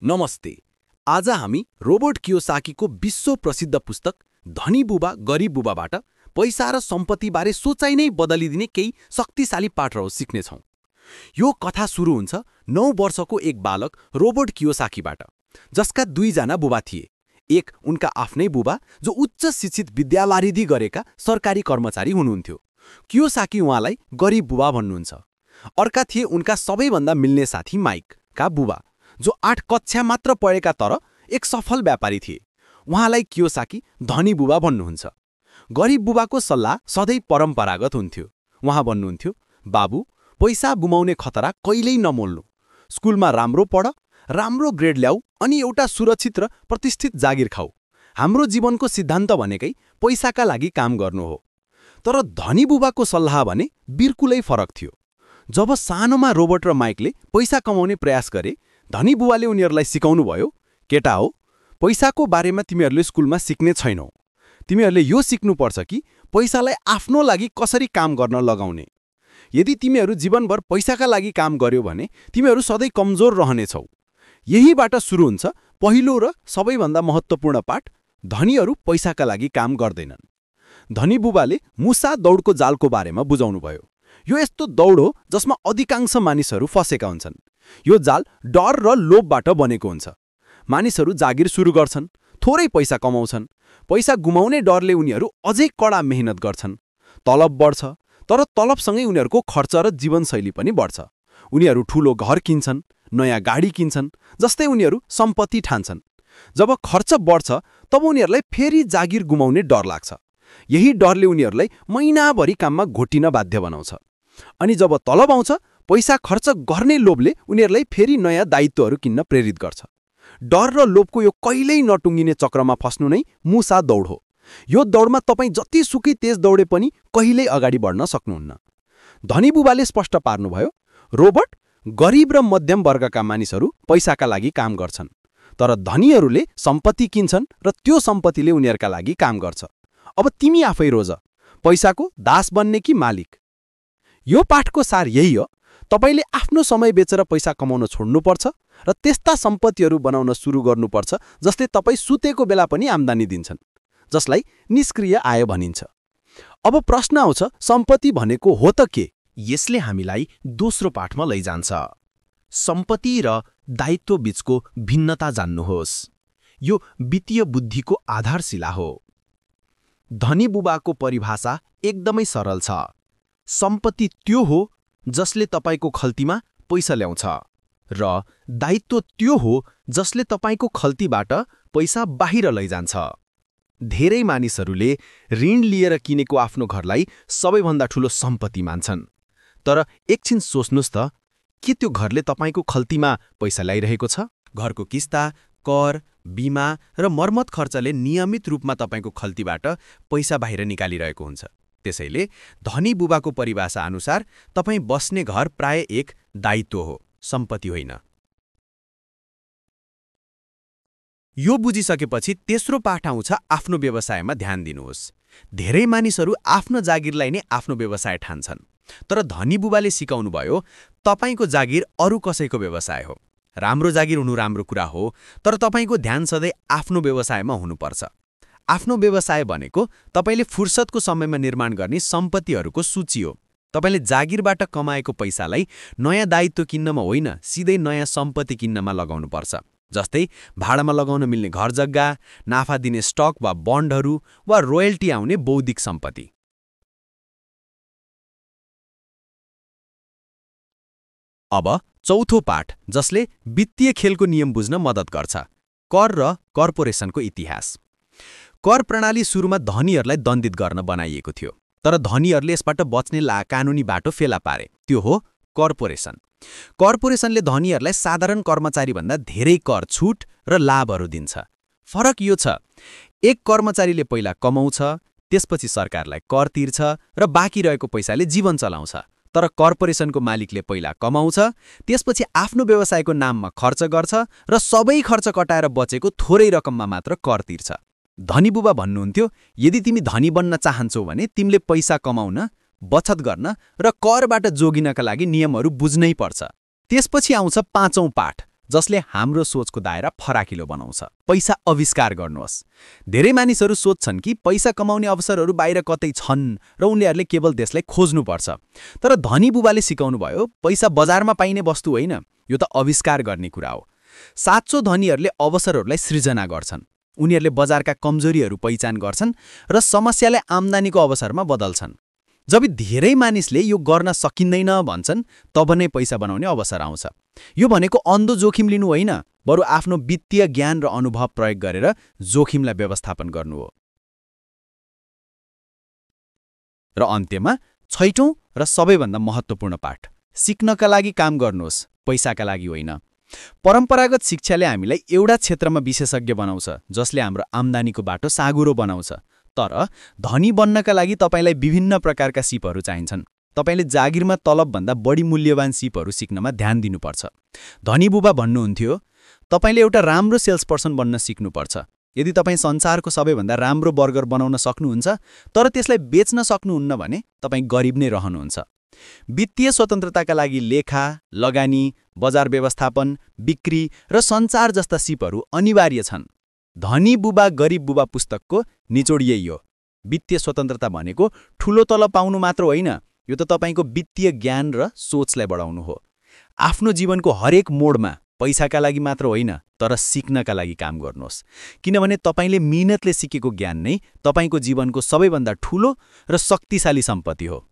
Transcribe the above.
नमस्ते। आज हामी रोबर्ट कियोसाकीको विश्व प्रसिद्ध पुस्तक धनी बुबा गरिब बुबाबाट पैसा र सम्पत्तिबारे सोचाइ नै बदलिदिने केही शक्तिशाली पाठहरू सिक्नेछौँ। यो कथा सुरु हुन्छ 9 वर्षको एक बालक रोबर्ट कियोसाकीबाट, जसका दुईजना बुबा थिए। एक उनका आफ्नै बुबा जो उच्च शिक्षित विद्यावारिधि गरेका सरकारी कर्मचारी हुनुहुन्थ्यो। कियोसाकी उहाँलाई गरिब बुबा भन्नुहुन्छ। अर्का थिए उनका सबैभन्दा मिल्ने साथी माइकका बुबा, जो 8 कक्षा मात्र पढेका तर एक सफल व्यापारी थिए। उहाँलाई कियोसाकी धनी बुबा भन्नुहुन्छ। गरिब बुबाको सल्लाह सधैँ परम्परागत हुन्थ्यो। उहाँ भन्नुहुन्थ्यो, बाबु, पैसा गुमाउने खतरा कहिल्यै नमोल्नु। स्कुलमा राम्रो पढ, राम्रो ग्रेड ल्याऊ अनि एउटा सुरक्षित र प्रतिष्ठित जागिर खाऊ। हाम्रो जीवनको सिद्धान्त भनेकै पैसाका लागि काम गर्नु हो। तर धनी बुबाको सल्लाह भने बिर्कुलै फरक थियो। जब सानोमा रोबर्ट र माइकले पैसा कमाउने प्रयास गरे, धनी बुबाले उनीहरूलाई सिकाउनुभयो, केटा हो, पैसाको बारेमा तिमीहरूले स्कुलमा सिक्ने छैनौ। तिमीहरूले यो सिक्नुपर्छ कि पैसालाई आफ्नो लागि कसरी काम गर्न लगाउने। यदि तिमीहरू जीवनभर पैसाका लागि काम गर्यो भने तिमीहरू सधैँ कमजोर रहनेछौ। यहीबाट सुरु हुन्छ पहिलो र सबैभन्दा महत्त्वपूर्ण पाठ, धनीहरू पैसाका लागि काम गर्दैनन्। धनी बुबाले मुसा दौडको जालको बारेमा बुझाउनुभयो। यो यस्तो दौड हो जसमा अधिकांश मानिसहरू फसेका हुन्छन्। यो जाल डर र लोभबाट बनेको हुन्छ। मानिसहरू जागिर सुरु गर्छन्, थोरै पैसा कमाउँछन्। पैसा गुमाउने डरले उनीहरू अझै कडा मेहनत गर्छन्। तलब बढ्छ, तर तलबसँगै उनीहरूको खर्च र जीवनशैली पनि बढ्छ। उनीहरू ठुलो घर किन्छन्, नयाँ गाडी किन्छन्, जस्तै उनीहरू सम्पत्ति ठान्छन्। जब खर्च बढ्छ, तब उनीहरूलाई फेरि जागिर गुमाउने डर लाग्छ। यही डरले उनीहरूलाई महिनाभरि काममा घोटिन बाध्य बनाउँछ। अनि जब तलब आउँछ, पैसा खर्च गर्ने लोभले उनीहरूलाई फेरि नयाँ दायित्वहरू किन्न प्रेरित गर्छ। डर र लोभको यो कहिल्यै नटुङ्गिने चक्रमा फस्नु नै मुसा दौड हो। यो दौडमा तपाईँ जतिसुकै तेज दौडे पनि कहिल्यै अगाडि बढ्न सक्नुहुन्न। धनी बुबाले स्पष्ट पार्नुभयो, रोबर्ट, गरिब र मध्यम वर्गका मानिसहरू पैसाका लागि काम गर्छन्, तर धनीहरूले सम्पत्ति किन्छन् र त्यो सम्पत्तिले उनीहरूका लागि काम गर्छ। अब तिमी आफै रोज, पैसाको दास बन्ने कि मालिक? यो पाठको सार यही हो। तपाईले आफ्नो समय बेचेर पैसा कमाउन छोड्नुपर्छ र त्यस्ता सम्पत्तिहरू बनाउन सुरु गर्नुपर्छ जसले तपाईँ सुतेको बेला पनि आम्दानी दिन्छन्, जसलाई निष्क्रिय आय भनिन्छ। अब प्रश्न आउँछ, सम्पत्ति भनेको हो त के? यसले हामीलाई दोस्रो पाठमा लैजान्छ। सम्पत्ति र दायित्व बीचको भिन्नता जान्नुहोस्। यो वित्तीय बुद्धिको आधारशिला हो। धनी बुबाको परिभाषा एकदमै सरल छ। सम्पत्ति त्यो हो जसले तपाईँको खल्तीमा पैसा ल्याउँछ, र दायित्व त्यो हो जसले तपाईँको खल्तीबाट पैसा बाहिर लैजान्छ। धेरै मानिसहरूले ऋण लिएर किनेको आफ्नो घरलाई सबैभन्दा ठुलो सम्पत्ति मान्छन्। तर एकछिन सोच्नुहोस् त, के त्यो घरले तपाईँको खल्तीमा पैसा ल्याइरहेको छ? घरको किस्ता, कर, बिमा र मर्मत खर्चले नियमित रूपमा तपाईँको खल्तीबाट पैसा बाहिर निकालिरहेको हुन्छ। त्यसैले धनी बुबाको परिभाषा अनुसार तपाईँ बस्ने घर प्राय एक दायित्व हो, सम्पत्ति होइन। यो बुझिसकेपछि तेस्रो पाठ आउँछ, आफ्नो व्यवसायमा ध्यान दिनुहोस्। धेरै मानिसहरू आफ्नो जागिरलाई नै आफ्नो व्यवसाय ठान्छन्, तर धनी बुबाले सिकाउनुभयो, तपाईँको जागिर अरू कसैको व्यवसाय हो। राम्रो जागिर हुनु राम्रो कुरा हो, तर तपाईँको ध्यान सधैँ आफ्नो व्यवसायमा हुनुपर्छ। आफ्नो व्यवसाय भनेको तपाईँले फुर्सदको समयमा निर्माण गर्ने सम्पत्तिहरूको सूची हो। तपाईँले जागिरबाट कमाएको पैसालाई नयाँ दायित्व किन्नमा होइन, सिधै नयाँ सम्पत्ति किन्नमा लगाउनुपर्छ। जस्तै भाडामा लगाउन मिल्ने घर जग्गा, नाफा दिने स्टक वा बन्डहरू, वा रोयल्टी आउने बौद्धिक सम्पत्ति। अब चौथो पाठ, जसले वित्तीय खेलको नियम बुझ्न मद्दत गर्छ, कर र कर्पोरेसनको इतिहास। कर प्रणाली सुरुमा धनीहरूलाई दण्डित गर्न बनाइएको थियो, तर धनीहरूले यसबाट बच्ने कानुनी बाटो फेला पारे। त्यो हो कर्पोरेसन। कर्पोरेसनले धनीहरूलाई साधारण कर्मचारीभन्दा धेरै कर छुट र लाभहरू दिन्छ। फरक यो छ, एक कर्मचारीले पहिला कमाउँछ, त्यसपछि सरकारलाई कर तिर्छ र बाँकी रहेको पैसाले जीवन चलाउँछ। तर कर्पोरेसनको मालिकले पहिला कमाउँछ, त्यसपछि आफ्नो व्यवसायको नाममा खर्च गर्छ र सबै खर्च कटाएर बचेको थोरै रकममा मात्र कर तिर्छ। धनी बुबा भन्नुहुन्थ्यो, यदि तिमी धनी बन्न चाहन्छौ भने तिमीले पैसा कमाउन, बचत गर्न र करबाट जोगिनका लागि नियमहरू बुझ्नै पर्छ। त्यसपछि आउँछ पाँचौं पाठ, जसले हाम्रो सोचको दायरा फराकिलो बनाउँछ। पैसा आविष्कार गर्नुहोस्। धेरै मानिसहरू सोच्छन् कि पैसा कमाउने अवसरहरू बाहिर कतै छन् र उनीहरूले केवल त्यसलाई खोज्नुपर्छ। तर धनी बुबाले सिकाउनुभयो, पैसा बजारमा पाइने वस्तु होइन, यो त आविष्कार गर्ने कुरा हो। साँचो धनीहरूले अवसरहरूलाई सृजना गर्छन्। उनीहरूले बजारका कमजोरीहरू पहिचान गर्छन् र समस्यालाई आम्दानीको अवसरमा बदल्छन्। जब धेरै मानिसले यो गर्न सकिँदैन भन्छन्, तब नै पैसा बनाउने अवसर आउँछ। यो भनेको अन्धो जोखिम लिनु होइन, बरु आफ्नो वित्तीय ज्ञान र अनुभव प्रयोग गरेर जोखिमलाई व्यवस्थापन गर्नु हो। र अन्त्यमा 6औं र सबैभन्दा महत्त्वपूर्ण पाठ, सिक्नका लागि काम गर्नुहोस्, पैसाका लागि होइन। परम्परागत शिक्षाले हामीलाई एउटा क्षेत्रमा विशेषज्ञ बनाउँछ, जसले हाम्रो आम्दानीको बाटो साँघुरो बनाउँछ। तर धनी बन्नका लागि तपाईलाई विभिन्न प्रकारका सिपहरू चाहिन्छन्। तपाईले जागिरमा तलबभन्दा बढी मूल्यवान सिपहरू सिक्नमा ध्यान दिनुपर्छ। धनी बुबा भन्नुहुन्थ्यो, तपाईले एउटा राम्रो सेल्स पर्सन बन्न सिक्नुपर्छ। यदि तपाईँ संसारको सबैभन्दा राम्रो बर्गर बनाउन सक्नुहुन्छ तर त्यसलाई बेच्न सक्नुहुन्न भने तपाईँ गरिब नै रहनुहुन्छ। वित्तीय स्वतन्त्रताका लागि लेखा, लगानी, बजार व्यवस्थापन, बिक्री र सञ्चार जस्ता सिपहरू अनिवार्य छन्। धनी बुबा गरिब बुबा पुस्तकको निचोड यही हो। वित्तीय स्वतन्त्रता भनेको ठूलो तलब पाउनु मात्र होइन, यो त तपाईको वित्तीय ज्ञान र सोचलाई बढाउनु हो। आफ्नो जीवनको हरेक मोडमा पैसाका लागि मात्र होइन, तर सिक्नका लागि काम गर्नुहोस्, किनभने तपाईले मिहिनेतले सिकेको ज्ञान नै तपाईको जीवनको सबैभन्दा ठूलो र शक्तिशाली सम्पत्ति हो।